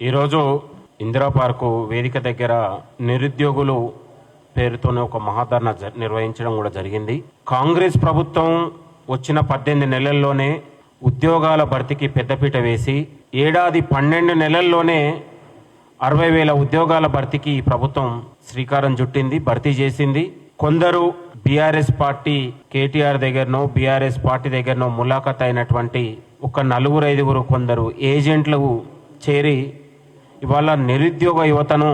ఈరోజు ఇందిరా పార్కు వేదిక దగ్గర నిరుద్యోగులు పేరుతోనే ఒక మహాధర్నా నిర్వహించడం కూడా జరిగింది. కాంగ్రెస్ ప్రభుత్వం వచ్చిన 18 నెలల్లోనే ఉద్యోగాల భర్తీకి పెద్దపీట వేసి ఏడాది 12 నెలల్లోనే 60,000 ఉద్యోగాల భర్తీకి ఈ ప్రభుత్వం శ్రీకారం చుట్టింది, భర్తీ చేసింది. కొందరు బీఆర్ఎస్ పార్టీ కేటీఆర్ దగ్గరనో బీఆర్ఎస్ పార్టీ దగ్గరనో ములాఖత్ అయినటువంటి ఒక 4-5 కొందరు ఏజెంట్లు చేరి ఇవాళ నిరుద్యోగ యువతను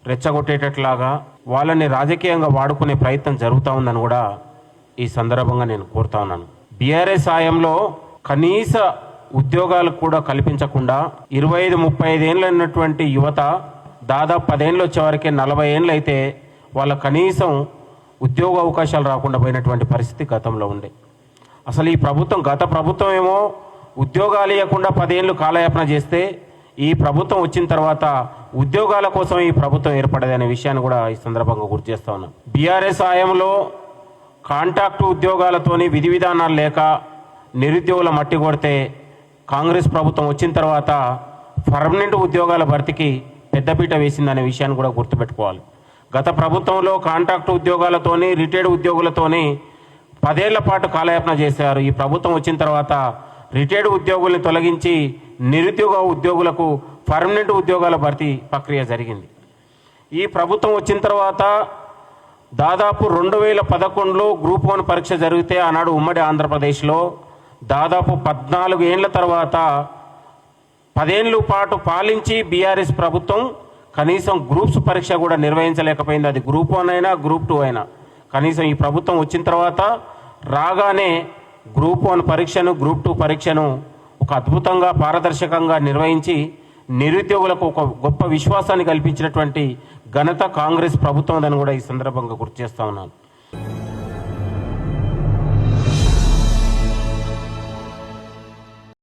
రెచ్చగొట్టేటట్లాగా వాళ్ళని రాజకీయంగా వాడుకునే ప్రయత్నం జరుగుతూ ఉందని కూడా ఈ సందర్భంగా నేను కోరుతా ఉన్నాను. బీఆర్ఎస్ హయాంలో కనీస ఉద్యోగాలు కూడా కల్పించకుండా 25-35 ఏళ్ళు ఉన్నటువంటి యువత దాదాపు 10 ఏళ్ళు వచ్చేవరకే 40 ఏళ్ళు అయితే వాళ్ళ కనీసం ఉద్యోగ అవకాశాలు రాకుండా పోయినటువంటి పరిస్థితి గతంలో ఉండే. అసలు ఈ ప్రభుత్వం గత ప్రభుత్వం ఏమో ఉద్యోగాలు ఇవ్వకుండా 10 ఏళ్ళు కాలయాపన చేస్తే ఈ ప్రభుత్వం వచ్చిన తర్వాత ఉద్యోగాల కోసం ఈ ప్రభుత్వం ఏర్పడదనే విషయాన్ని కూడా ఈ సందర్భంగా గుర్తు చేస్తా ఉన్నాం. బీఆర్ఎస్ హయాంలో కాంట్రాక్టు ఉద్యోగాలతోని విధి విధానాలు లేక నిరుద్యోగుల మట్టి కొడితే కాంగ్రెస్ ప్రభుత్వం వచ్చిన తర్వాత పర్మనెంట్ ఉద్యోగాల భర్తీకి పెద్దపీట వేసిందనే విషయాన్ని కూడా గుర్తుపెట్టుకోవాలి. గత ప్రభుత్వంలో కాంట్రాక్టు ఉద్యోగాలతోని రిటైర్డ్ ఉద్యోగులతోని 10 ఏళ్ల పాటు కాలయాపన చేశారు. ఈ ప్రభుత్వం వచ్చిన తర్వాత రిటైర్డ్ ఉద్యోగుల్ని తొలగించి నిరుద్యోగ ఉద్యోగులకు పర్మనెంట్ ఉద్యోగాల భర్తీ ప్రక్రియ జరిగింది. ఈ ప్రభుత్వం వచ్చిన తర్వాత దాదాపు 2011లో గ్రూప్ 1 పరీక్ష జరిగితే ఆనాడు ఉమ్మడి ఆంధ్రప్రదేశ్లో దాదాపు 14 ఏళ్ల తర్వాత 10 ఏళ్ళ పాటు పాలించి బీఆర్ఎస్ ప్రభుత్వం కనీసం గ్రూప్స్ పరీక్ష కూడా నిర్వహించలేకపోయింది. అది గ్రూప్ 1 అయినా గ్రూప్ 2 అయినా. కనీసం ఈ ప్రభుత్వం వచ్చిన తర్వాత రాగానే గ్రూప్ 1 పరీక్షను గ్రూప్ 2 పరీక్షను ఒక అద్భుతంగా పారదర్శకంగా నిర్వహించి నిరుద్యోగులకు ఒక గొప్ప విశ్వాసాన్ని కల్పించినటువంటి ఘనత కాంగ్రెస్ ప్రభుత్వం అని కూడా ఈ సందర్భంగా గుర్తు చేస్తా ఉన్నాను.